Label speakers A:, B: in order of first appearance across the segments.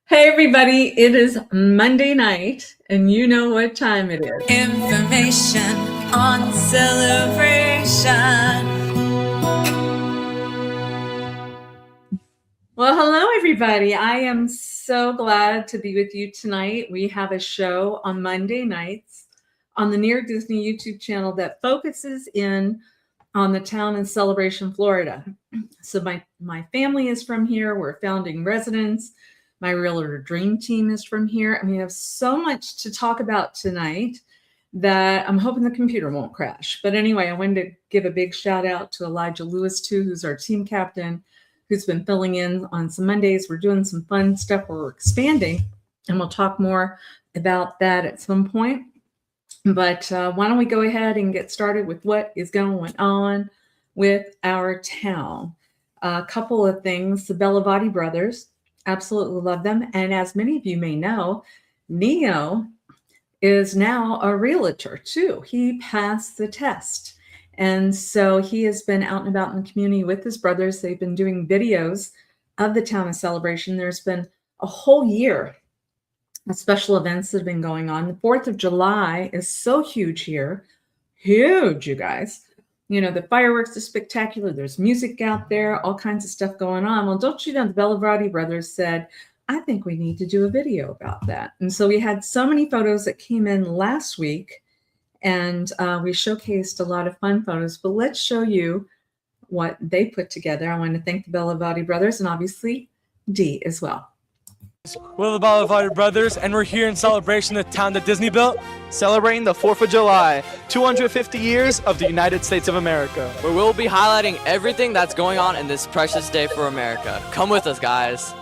A: Hey everybody, it is Monday night and you know what time it is.
B: Information on celebration.
A: Well, hello everybody. I am so glad to be with you tonight. We have a show on Monday nights on the Near Disney YouTube channel that focuses in on the town in Celebration, Florida. So my family is from here. We're founding residents. My realtor dream team is from here. And we have so much to talk about tonight that I'm hoping the computer won't crash. But anyway, I wanted to give a big shout out to Elijah Lewis too, who's our team captain, who's been filling in on some Mondays. We're doing some fun stuff. We're expanding, and we'll talk more about that at some point. But why don't we go ahead and get started with what is going on with our town. A couple of things. The Bellavotti Brothers, absolutely love them. And as many of you may know, Neo is now a realtor too. He passed the test. And so he has been out and about in the community with his brothers. They've been doing videos of the town of Celebration. There's been a whole year of special events that have been going on. The 4th of July is so huge here. Huge, you guys. You know, the fireworks are spectacular. There's music out there, all kinds of stuff going on. Well, don't you know, the Bellavotti Brothers said, I think we need to do a video about that. And so we had so many photos that came in last week, and we showcased a lot of fun photos. But let's show you what they put together. I want to thank the Bellavotti Brothers and obviously Dee as well.
C: We're the Bellavotti Brothers, and we're here in celebration of the town that Disney built,
D: celebrating the 4th of July, 250 years of the United States of America.
E: Where we'll be highlighting everything that's going on in this precious day for America. Come with us, guys.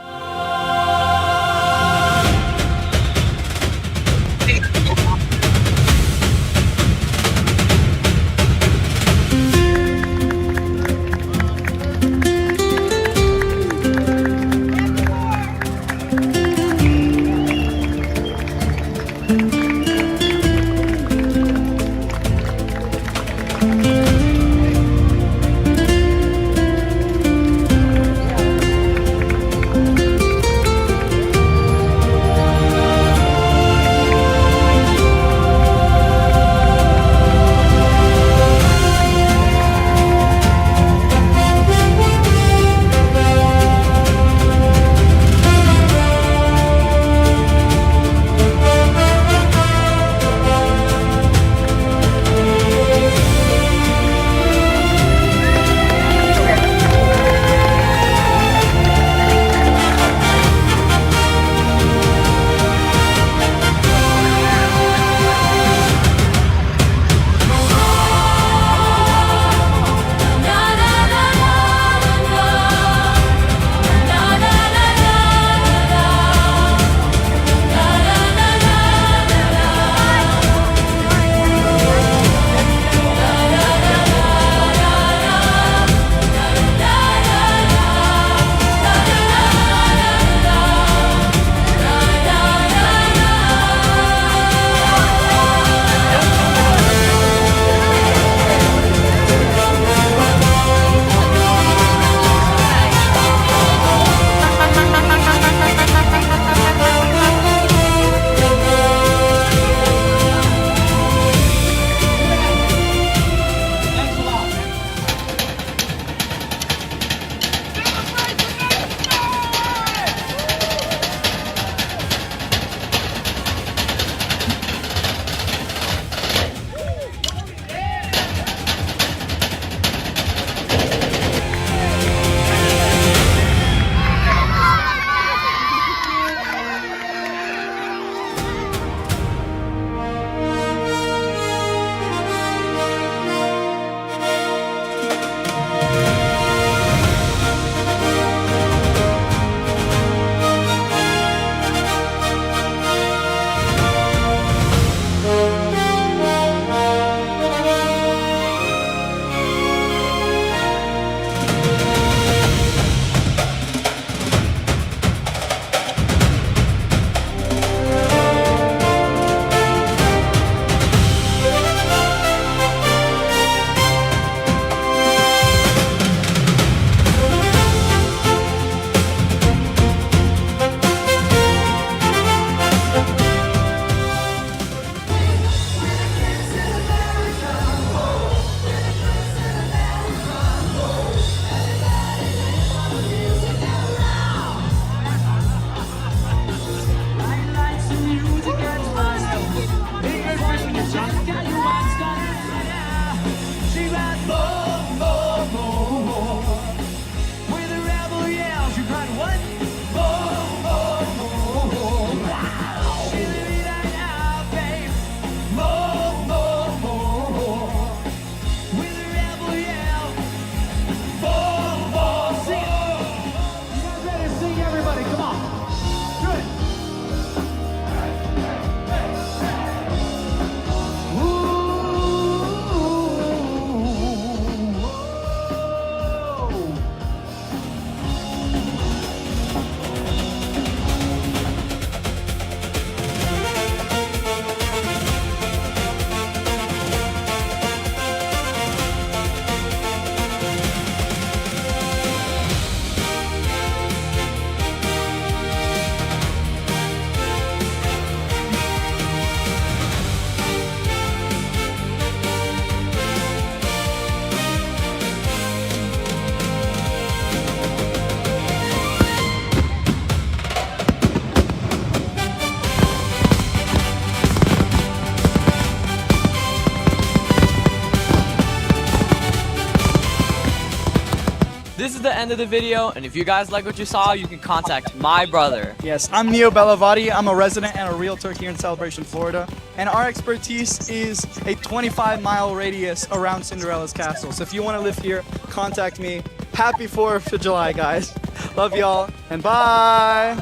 E: this is the end of the video, and if you guys like what you saw, you can contact my brother.
D: Yes, I'm Neo Bellavotti. I'm a resident and a realtor here in Celebration, Florida. And our expertise is a 25-mile radius around Cinderella's castle. So if you want to live here, contact me. Happy 4th of July, guys. Love y'all, and bye.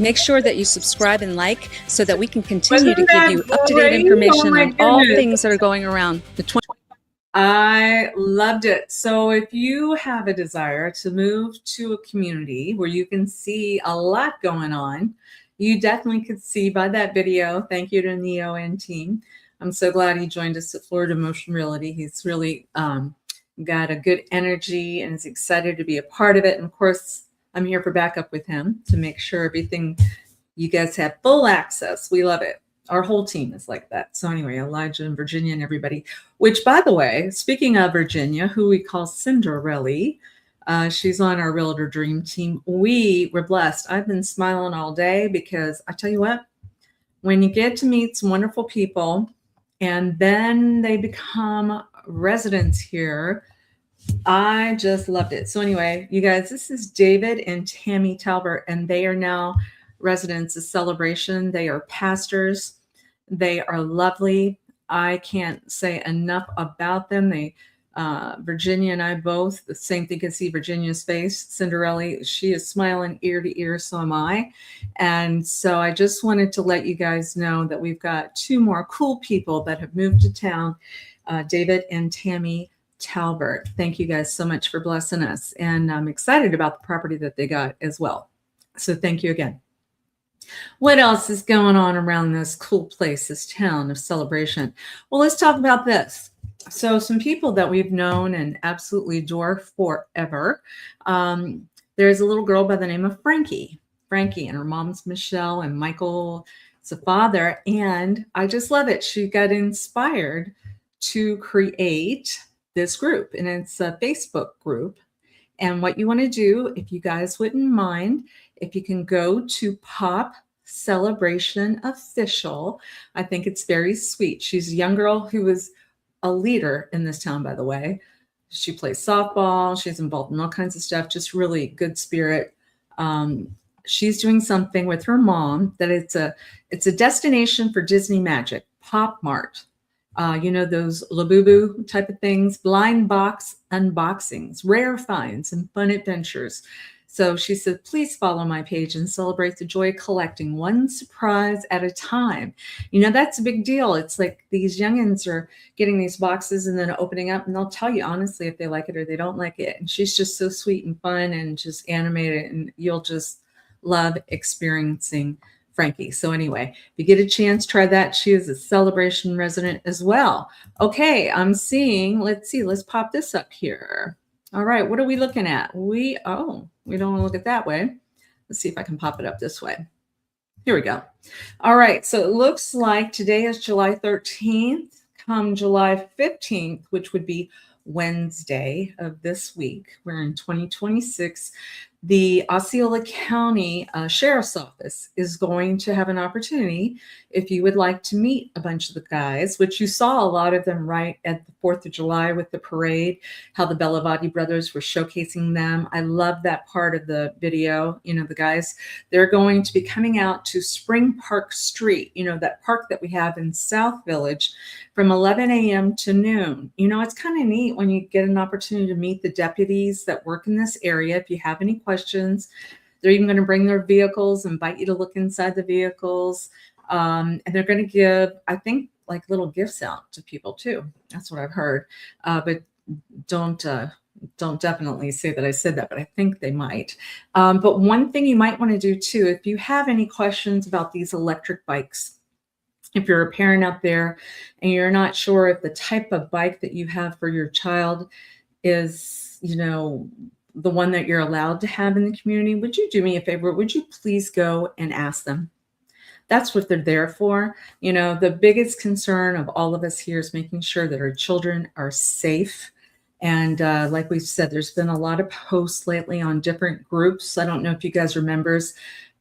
F: Make sure that you subscribe and like so that we can continue to
A: Wasn't
F: give
A: that
F: you up-to-date
A: great?
F: information
A: Oh my
F: on all
A: goodness.
F: things that are going around the
A: I loved it. So if you have a desire to move to a community where you can see a lot going on, you definitely could see by that video. Thank you to Neo and team. I'm so glad he joined us at Florida Motion Realty. He's really got a good energy and is excited to be a part of it. And of course, I'm here for backup with him to make sure everything, you guys have full access. We love it. Our whole team is like that. So anyway, Elijah and Virginia and everybody, which by the way, speaking of Virginia, who we call Cinderella, she's on our Realtor Dream Team. We were blessed. I've been smiling all day because I tell you what, when you get to meet some wonderful people and then they become residents here, I just loved it. So anyway, you guys, this is David and Tammy Talbert, and they are now residents of Celebration. They are pastors. They are lovely. I can't say enough about them. They, Virginia and I both, the same thing, can see Virginia's face. Cinderella, she is smiling ear to ear, so am I. And so I just wanted to let you guys know that we've got two more cool people that have moved to town, David and Tammy Talbert. Thank you guys so much for blessing us. And I'm excited about the property that they got as well. So thank you again. What else is going on around this cool place, this town of Celebration? Well, let's talk about this. So some people that we've known and absolutely adore forever. There's a little girl by the name of Frankie. Frankie, and her mom's Michelle, and Michael is the father. And I just love it. She got inspired to create this group, and it's a Facebook group. And what you want to do, if you guys wouldn't mind, if you can go to Pop Celebration Official, I think it's very sweet. She's a young girl who is a leader in this town, by the way. She plays softball. She's involved in all kinds of stuff, just really good spirit. She's doing something with her mom that it's a destination for Disney magic, Pop Mart. You know, those Labubu type of things, blind box unboxings, rare finds, and fun adventures. So she said, please follow my page and celebrate the joy of collecting one surprise at a time. You know, that's a big deal. It's like these youngins are getting these boxes and then opening up, and they'll tell you honestly if they like it or they don't like it. And she's just so sweet and fun and just animated, and you'll just love experiencing Frankie. So anyway, if you get a chance, try that. She is a Celebration resident as well. Okay, I'm seeing, let's see, let's pop this up here. All right, what are we looking at? We don't want to look at that way. Let's see if I can pop it up this way. Here we go. All right, so it looks like today is July 13th. Come July 15th, which would be Wednesday of this week, we're in 2026, the Osceola County Sheriff's Office is going to have an opportunity if you would like to meet a bunch of the guys, which you saw a lot of them right at the 4th of July with the parade, how the Bellavotti Brothers were showcasing them. I love that part of the video. You know, the guys, they're going to be coming out to Spring Park Street, you know, that park that we have in South Village, from 11 a.m. to noon. You know, it's kind of neat when you get an opportunity to meet the deputies that work in this area. If you have any questions, they're even going to bring their vehicles, invite you to look inside the vehicles. And they're going to give, I think, like little gifts out to people too. That's what I've heard. But don't definitely say that I said that, but I think they might. But one thing you might want to do too, if you have any questions about these electric bikes, if you're a parent out there and you're not sure if the type of bike that you have for your child is, you know, the one that you're allowed to have in the community, would you do me a favor? Would you please go and ask them? That's what they're there for. You know, the biggest concern of all of us here is making sure that our children are safe. And like we've said, there's been a lot of posts lately on different groups. I don't know if you guys remember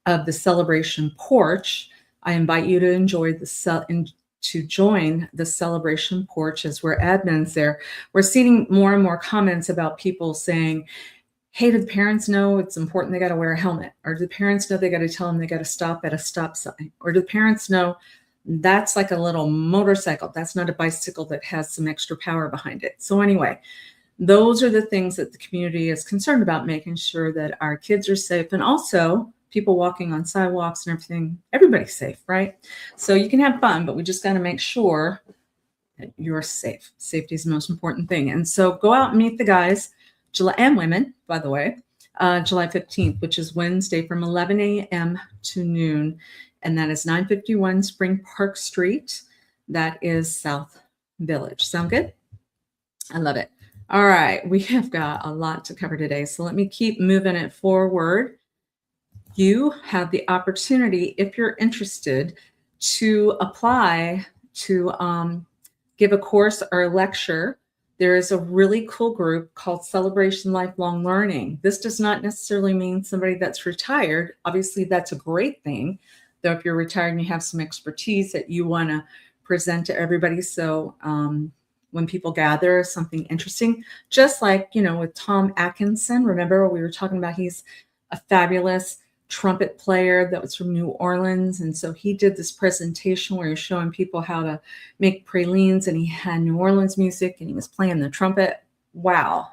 A: of the celebration porch. I invite you to to join the celebration porch as we're admins there. We're seeing more and more comments about people saying, hey, do the parents know it's important they got to wear a helmet? Or do the parents know they got to tell them they got to stop at a stop sign? Or do the parents know that's like a little motorcycle? That's not a bicycle that has some extra power behind it. So anyway, those are the things that the community is concerned about, making sure that our kids are safe, and also people walking on sidewalks and everything, everybody's safe, right? So you can have fun, but we just got to make sure that you're safe. Safety is the most important thing. And so go out and meet the guys, July, and women, by the way, July 15th, which is Wednesday from 11 a.m. to noon. And that is 951 Spring Park Street. That is South Village. Sound good? I love it. All right. We have got a lot to cover today. So let me keep moving it forward. You have the opportunity, if you're interested, to apply to give a course or a lecture. There is a really cool group called Celebration Lifelong Learning. This does not necessarily mean somebody that's retired. Obviously, that's a great thing, though if you're retired and you have some expertise that you want to present to everybody. So when people gather something interesting, just like, with Tom Atkinson, remember we were talking about, he's a fabulous trumpet player that was from New Orleans. And so he did this presentation where he's showing people how to make pralines, and he had New Orleans music and he was playing the trumpet. Wow.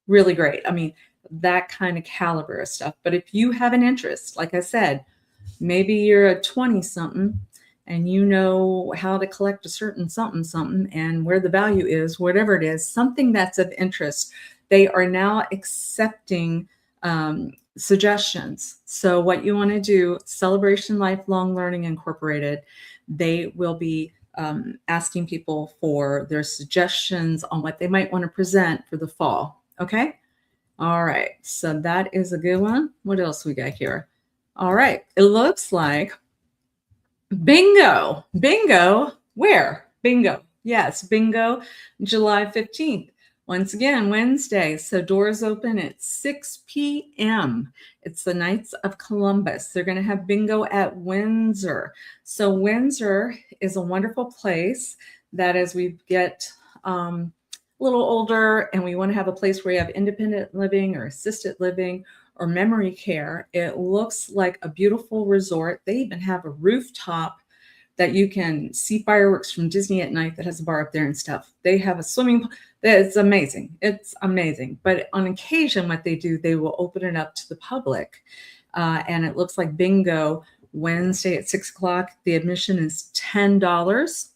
A: Really great. I mean, that kind of caliber of stuff. But if you have an interest, like I said, maybe you're a 20 something and you know how to collect a certain something and where the value is, whatever it is, something that's of interest, they are now accepting suggestions. So what you want to do, Celebration Lifelong Learning Incorporated, they will be asking people for their suggestions on what they might want to present for the fall. Okay. All right. So that is a good one. What else we got here? All right. It looks like bingo. Where? Bingo. Yes. Bingo. July 15th. Once again, Wednesday. So doors open at 6 p.m. It's the Knights of Columbus. They're going to have bingo at Windsor. So Windsor is a wonderful place that as we get a little older and we want to have a place where you have independent living or assisted living or memory care, it looks like a beautiful resort. They even have a rooftop that you can see fireworks from Disney at night that has a bar up there and stuff. They have a swimming pool. It's amazing. It's amazing. But on occasion, what they do, they will open it up to the public. And it looks like bingo Wednesday at 6 o'clock. The admission is $10.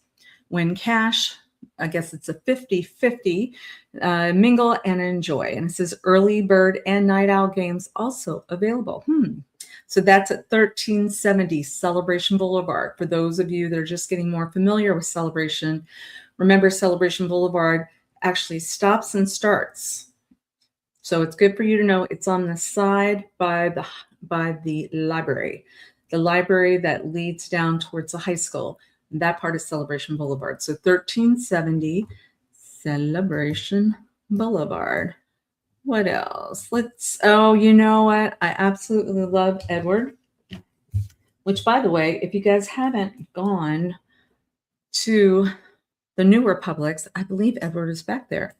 A: Win cash. I guess it's a 50-50. Mingle and enjoy. And it says early bird and night owl games also available. So that's at 1370 Celebration Boulevard. For those of you that are just getting more familiar with Celebration, remember Celebration Boulevard actually stops and starts. So it's good for you to know it's on the side by the library that leads down towards the high school. That part is Celebration Boulevard. So 1370 Celebration Boulevard. What else? You know what? I absolutely love Edward, which, by the way, if you guys haven't gone to the newer Publix, I believe Edward is back there.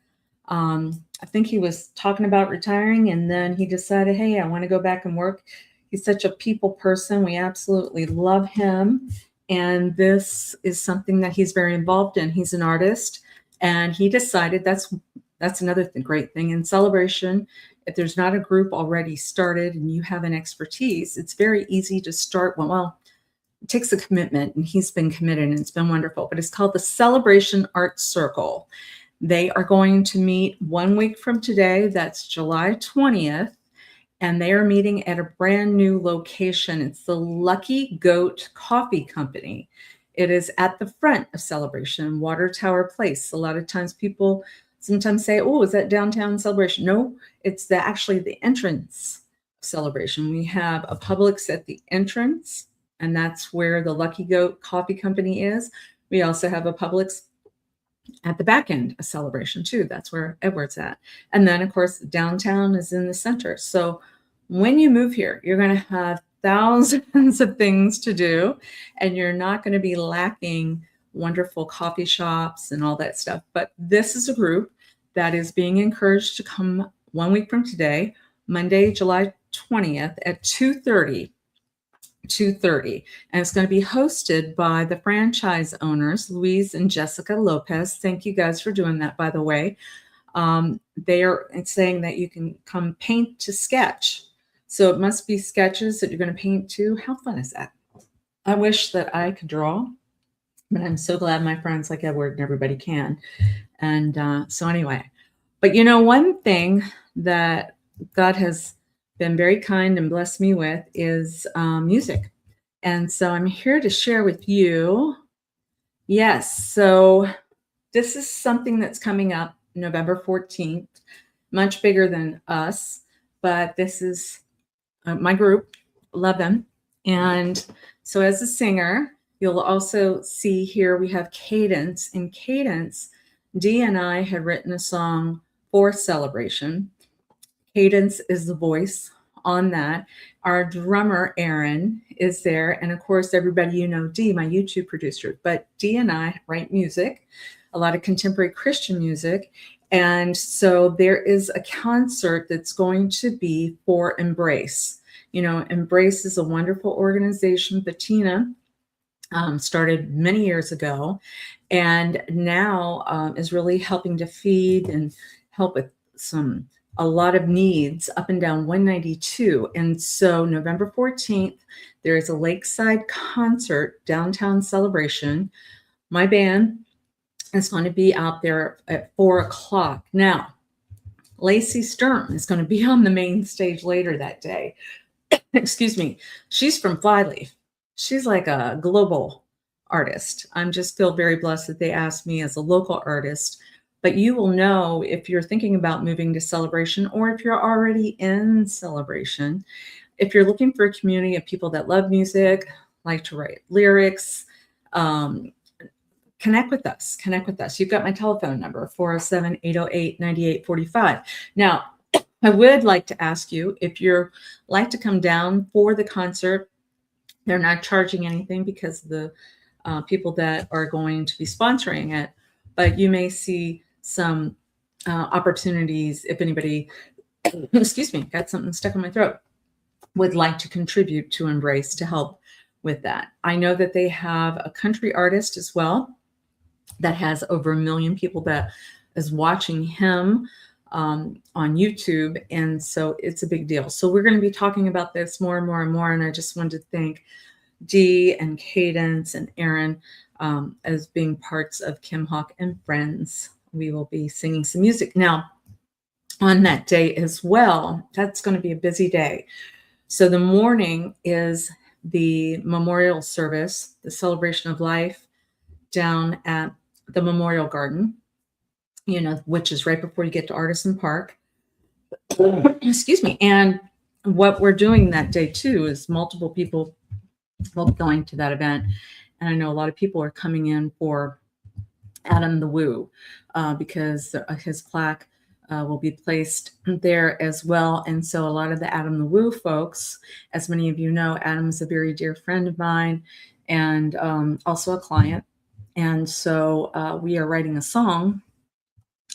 A: I think he was talking about retiring, and then he decided, hey, I want to go back and work. He's such a people person. We absolutely love him. And this is something that he's very involved in. He's an artist, and he decided that's another great thing in Celebration. If there's not a group already started and you have an expertise, it's very easy to start one. Well, it takes a commitment, and he's been committed, and it's been wonderful. But it's called the Celebration Art Circle. They are going to meet 1 week from today. That's July 20th. And they are meeting at a brand new location. It's the Lucky Goat Coffee Company. It is at the front of Celebration, Water Tower Place. A lot of times people sometimes say, oh, is that downtown Celebration? No, it's actually the entrance of Celebration. We have a Publix at the entrance, and that's where the Lucky Goat Coffee Company is. We also have a Publix at the back end of Celebration too. That's where Edward's at. And then, of course, downtown is in the center. So when you move here, you're going to have thousands of things to do, and you're not going to be lacking wonderful coffee shops and all that stuff. But this is a group that is being encouraged to come 1 week from today, Monday, July 20th at 2:30. And it's going to be hosted by the franchise owners, Luis and Jessica Lopez. Thank you guys for doing that, by the way. They are saying that you can come paint to sketch. So it must be sketches that you're going to paint to. How fun is that? I wish that I could draw, but I'm so glad my friends like Edward and everybody can. And so anyway, but one thing that God has been very kind and blessed me with is music. And so I'm here to share with you. Yes, so this is something that's coming up November 14th, much bigger than us, but this is my group, love them. And so as a singer, you'll also see here we have Cadence. In Cadence, Dee and I had written a song for Celebration. Cadence is the voice on that. Our drummer, Aaron, is there. And of course, everybody, Dee, my YouTube producer. But Dee and I write music, a lot of contemporary Christian music. And so there is a concert that's going to be for Embrace. Embrace is a wonderful organization. Bettina started many years ago, and now is really helping to feed and help with a lot of needs up and down 192. And so November 14th, there is a lakeside concert, downtown Celebration. My band is going to be out there at 4:00. Now, Lacey Sturm is going to be on the main stage later that day. Excuse me. She's from Flyleaf. She's like a global artist. I'm just feel very blessed that they asked me as a local artist. But you will know if you're thinking about moving to Celebration, or if you're already in Celebration, if you're looking for a community of people that love music, like to write lyrics, connect with us. You've got my telephone number, 407-808-9845. Now, I would like to ask you if you'd like to come down for the concert. They're not charging anything because of the people that are going to be sponsoring it, but you may see some opportunities if anybody, excuse me, got something stuck in my throat, would like to contribute to Embrace to help with that. I know that they have a country artist as well that has over 1 million people that is watching him on YouTube. And so it's a big deal. So we're going to be talking about this more and more and more. And I just wanted to thank Dee and Cadence and Aaron as being parts of Kim Hawk and Friends. We will be singing some music. Now, on that day as well, that's going to be a busy day. So the morning is the memorial service, the celebration of life down at the Memorial Garden, which is right before you get to Artisan Park. Excuse me. And what we're doing that day too is multiple people will be going to that event. And I know a lot of people are coming in for Adam the Woo because his plaque will be placed there as well. And so a lot of the Adam the Woo folks, as many of you know, Adam is a very dear friend of mine and also a client. And so we are writing a song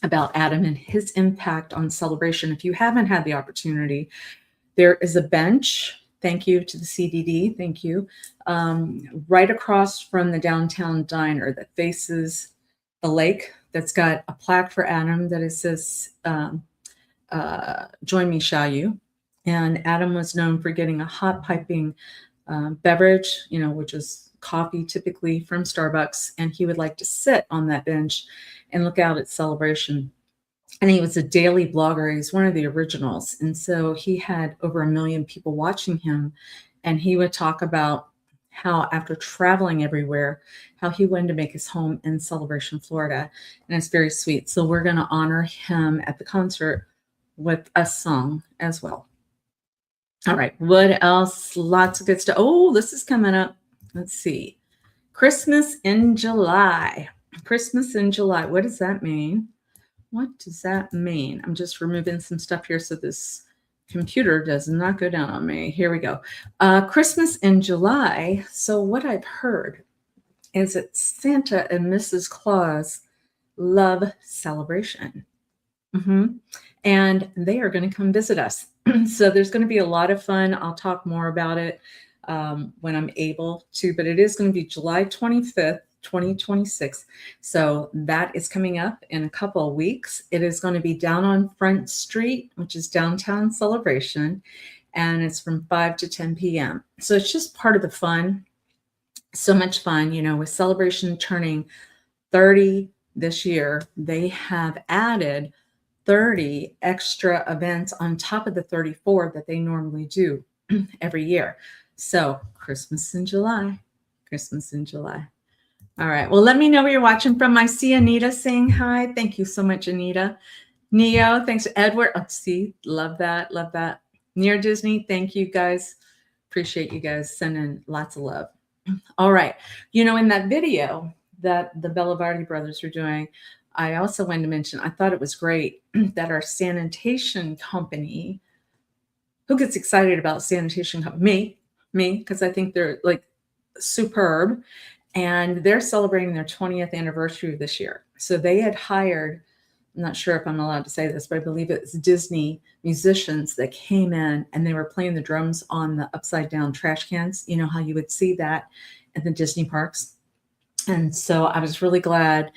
A: about Adam and his impact on Celebration. If you haven't had the opportunity, there is a bench. Thank you to the CDD. Thank you. Right across from the downtown diner that faces the lake, that's got a plaque for Adam that it says, join me, shall you? And Adam was known for getting a hot piping beverage, which is coffee typically from Starbucks. And he would like to sit on that bench and look out at Celebration. And he was a daily blogger. He's one of the originals. And so he had over 1 million people watching him. And he would talk about how after traveling everywhere, how he wanted to make his home in Celebration, Florida. And it's very sweet. So we're going to honor him at the concert with a song as well. All right. What else? Lots of good stuff. Oh, this is coming up. Let's see. Christmas in July. Christmas in July. What does that mean? What does that mean? I'm just removing some stuff here so this computer does not go down on me. Here we go. Christmas in July. So what I've heard is that Santa and Mrs. Claus love celebration. And they are going to come visit us. So there's going to be a lot of fun. I'll talk more about it when I'm able to, but it is going to be July 25th, 2026. So that is coming up in a couple of weeks. It is going to be down on Front Street, which is downtown Celebration, and it's from 5 to 10 p.m. So it's just part of the fun. So much fun, you know, with Celebration turning 30 this year, they have added 30 extra events on top of the 34 that they normally do every year. So Christmas in July, Christmas in July. All right. Well, let me know where you're watching from. I see Anita saying hi. Thank you so much, Anita. Neo, thanks to Edward. Oh, see, love that. Love that. Near Disney, thank you guys. Appreciate you guys sending lots of love. All right. You know, in that video that the Bellavotti Brothers are doing, I also wanted to mention, I thought it was great that our sanitation company, who gets excited about sanitation company? Me, because I think they're like superb. And they're celebrating their 20th anniversary this year. So they had hired, I'm not sure if I'm allowed to say this, but I believe it's Disney musicians that came in and they were playing the drums on the upside down trash cans. You know how you would see that at the Disney parks. And so I was really glad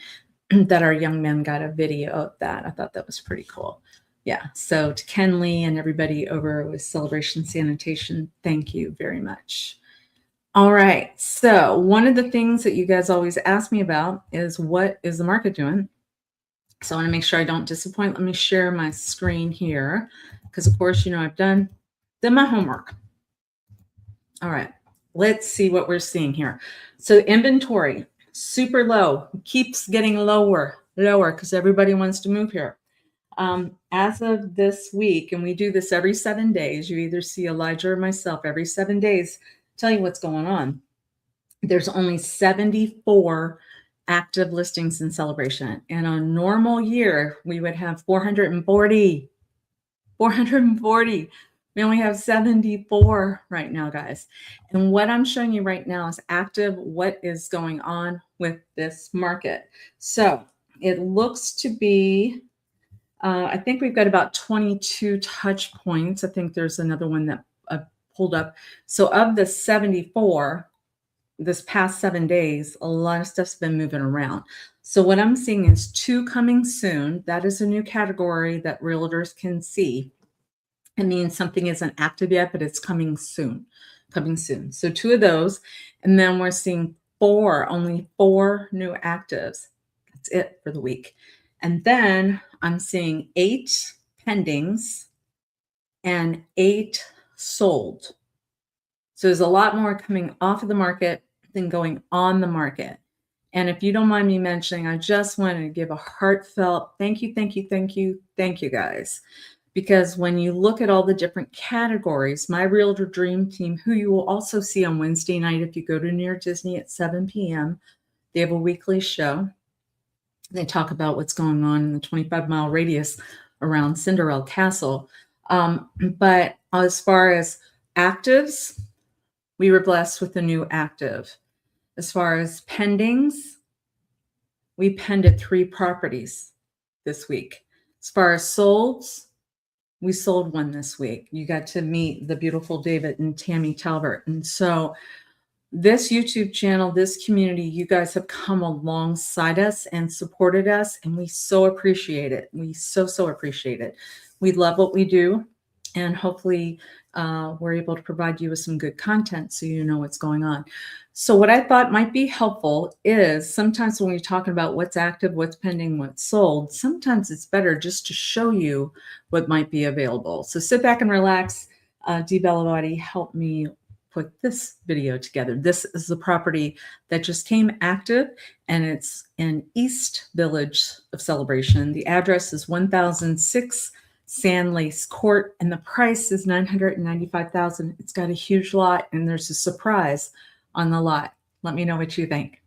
A: that our young men got a video of that. I thought that was pretty cool. Yeah. So to Ken Lee and everybody over with Celebration Sanitation, thank you very much. All right. So one of the things that you guys always ask me about is what is the market doing? So I want to make sure I don't disappoint. Let me share my screen here because, of course, you know, I've done my homework. All right. Let's see what we're seeing here. So inventory, super low, keeps getting lower because everybody wants to move here. As of this week, and we do this every 7 days, you either see Elijah or myself every 7 days, tell you what's going on. There's only 74 active listings in Celebration. And on a normal year, we would have 440. We only have 74 right now, guys. And what I'm showing you right now is active, what is going on with this market. So it looks to be, I think we've got about 22 touch points. I think there's another one that pulled up. So of the 74, this past 7 days, a lot of stuff's been moving around. So what I'm seeing is 2 coming soon. That is a new category that realtors can see. It means something isn't active yet, but it's coming soon. So 2 of those. And then we're seeing only 4 new actives. That's it for the week. And then I'm seeing 8 pendings and 8 sold. So there's a lot more coming off of the market than going on the market. And if you don't mind me mentioning, I just wanted to give a heartfelt thank you, guys. Because when you look at all the different categories, my Realtor Dream Team, who you will also see on Wednesday night if you go to Near Disney at 7 p.m., they have a weekly show. They talk about what's going on in the 25-mile radius around Cinderella Castle. But as far as actives, we were blessed with a new active. As far as pendings, we pended 3 properties this week. As far as solds, we sold 1 this week. You got to meet the beautiful David and Tammy Talbert. And so this YouTube channel, this community, you guys have come alongside us and supported us, and we so appreciate it. We so appreciate it. We love what we do, and hopefully we're able to provide you with some good content so you know what's going on. So what I thought might be helpful is sometimes when we're talking about what's active, what's pending, what's sold, sometimes it's better just to show you what might be available. So sit back and relax. D. Bellavotti helped me put this video together. This is the property that just came active, and it's in East Village of Celebration. The address is 1006 Sand Lace Court, and the price is $995,000. It's got a huge lot, and there's a surprise on the lot. Let me know what you think.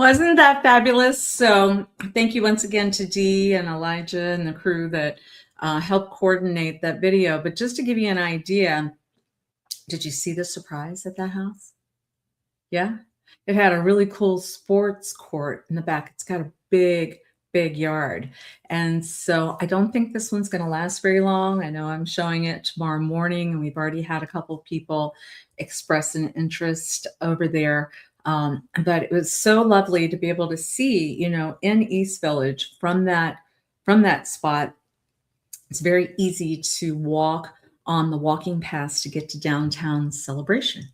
A: Wasn't that fabulous? So thank you once again to Dee and Elijah and the crew that helped coordinate that video. But just to give you an idea, did you see the surprise at that house? Yeah. It had a really cool sports court in the back. It's got a big, big yard. And so I don't think this one's going to last very long. I know I'm showing it tomorrow morning, and we've already had a couple of people express an interest over there. But it was so lovely to be able to see, in East Village from that spot. It's very easy to walk on the walking paths to get to downtown Celebration.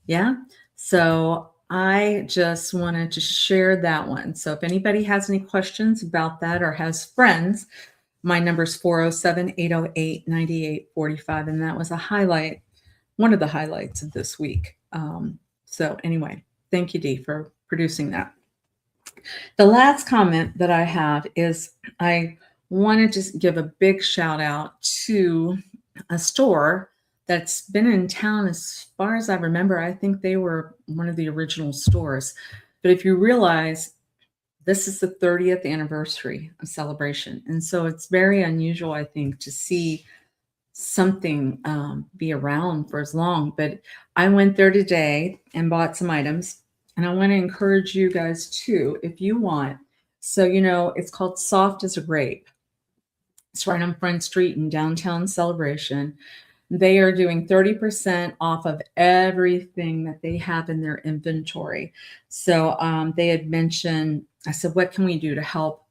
A: Yeah. So I just wanted to share that one. So if anybody has any questions about that or has friends, my number is 407-808-9845. And that was a highlight, one of the highlights of this week. So anyway, thank you, Dee, for producing that. The last comment that I have is I want to just give a big shout out to a store that's been in town as far as I remember. I think they were one of the original stores. But if you realize this is the 30th anniversary of Celebration, and so it's very unusual, I think, to see something be around for as long. But I went there today and bought some items, and I want to encourage you guys too, if you want. So, it's called Soft As A Grape. It's right on Front Street in downtown Celebration. They are doing 30% off of everything that they have in their inventory. So they had mentioned, I said, what can we do to help?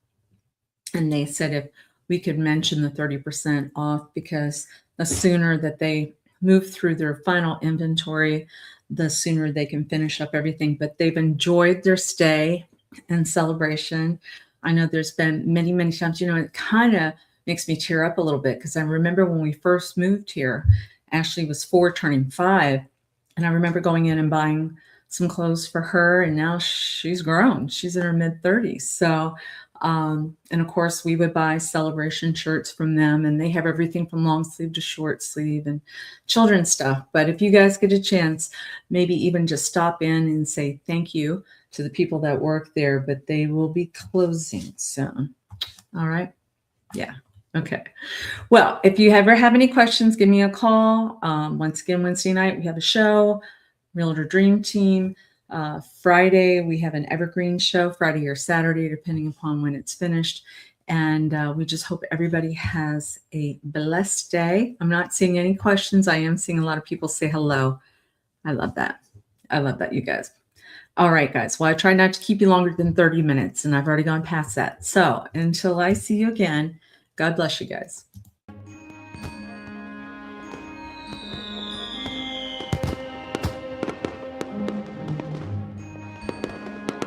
A: And they said if we could mention the 30% off, because the sooner that they move through their final inventory, the sooner they can finish up everything. But they've enjoyed their stay in Celebration. I know there's been many, many times, it kind of makes me tear up a little bit, because I remember when we first moved here, Ashley was 4 turning 5. And I remember going in and buying some clothes for her, and now she's grown. She's in her mid-30s. So, and of course, we would buy Celebration shirts from them, and they have everything from long sleeve to short sleeve and children's stuff. But if you guys get a chance, maybe even just stop in and say thank you to the people that work there, but they will be closing soon. All right. Yeah. Okay. Well, if you ever have any questions, give me a call. Once again, Wednesday night, we have a show, Realtor Dream Team. Friday, we have an evergreen show, Friday or Saturday, depending upon when it's finished. And we just hope everybody has a blessed day. I'm not seeing any questions. I am seeing a lot of people say hello. I love that. I love that, you guys. All right, guys. Well, I try not to keep you longer than 30 minutes, and I've already gone past that. So until I see you again, God bless you guys.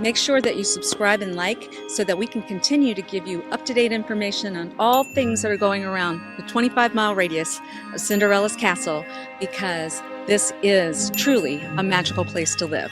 F: Make sure that you subscribe and like so that we can continue to give you up-to-date information on all things that are going around the 25-mile radius of Cinderella's castle, because this is truly a magical place to live.